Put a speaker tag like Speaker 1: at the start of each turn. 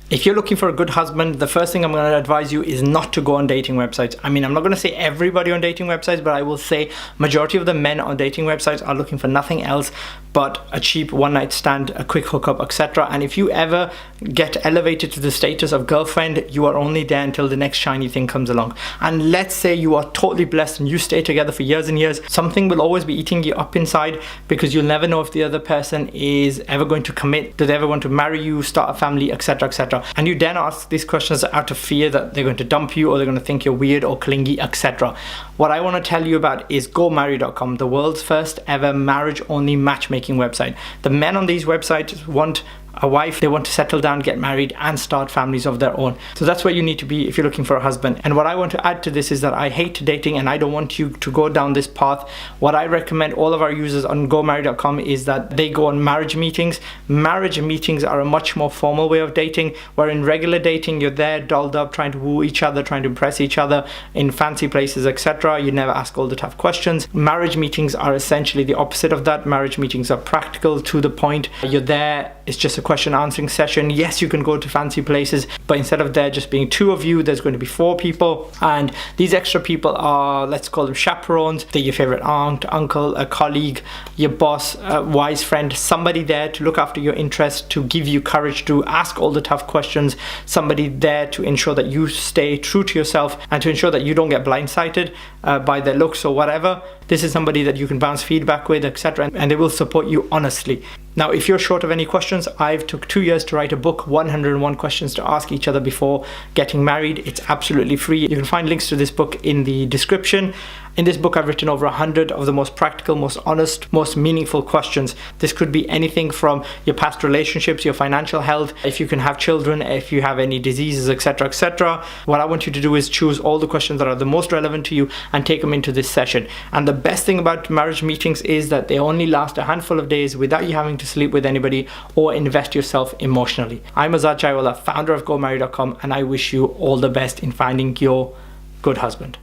Speaker 1: If you're looking for a good husband, the first thing I'm going to advise you is not to go on dating websites. I mean, I'm not going to say everybody on dating websites, but I will say majority of the men on dating websites are looking for nothing else but a cheap one-night stand, a quick hookup, etc. And if you ever get elevated to the status of girlfriend, you are only there until the next shiny thing comes along. And let's say you are totally blessed and you stay together for years and years, something will always be eating you up inside, because you'll never know if the other person is ever going to commit, do they ever want to marry you, start a family, etc., etc. And you dare not ask these questions out of fear that they're going to dump you or they're going to think you're weird or clingy, etc. What I want to tell you about is GoMarry.com, the world's first ever marriage-only matchmaking website. The men on these websites want a wife, they want to settle down, get married, and start families of their own. So that's where you need to be if you're looking for a husband. And what I want to add to this is that I hate dating and I don't want you to go down this path. What I recommend all of our users on GoMarry.com is that they go on marriage meetings. Marriage meetings are a much more formal way of dating, where in regular dating, you're there dolled up, trying to woo each other, trying to impress each other in fancy places, etc. You never ask all the tough questions. Marriage meetings are essentially the opposite of that. Marriage meetings are practical, to the point. You're there, it's just a question answering session. Yes, you can go to fancy places, but instead of there just being 2 of you, there's going to be 4 people, and these extra people are, let's call them chaperones. They're your favorite aunt, uncle, a colleague, your boss, a wise friend, somebody there to look after your interests, to give you courage to ask all the tough questions, somebody there to ensure that you stay true to yourself and to ensure that you don't get blindsided by their looks or whatever. This is somebody that you can bounce feedback with, etc., and they will support you honestly. Now, if you're short of any questions, I've took 2 years to write a book, 101 questions to ask each other before getting married. It's absolutely free. You can find links to this book in the description. In this book, I've written over 100 of the most practical, most honest, most meaningful questions. This could be anything from your past relationships, your financial health, if you can have children, if you have any diseases, etc., etc. What I want you to do is choose all the questions that are the most relevant to you and take them into this session. And the best thing about marriage meetings is that they only last a handful of days without you having to sleep with anybody or invest yourself emotionally. I'm Azad Chaiwala, founder of GoMarry.com, and I wish you all the best in finding your good husband.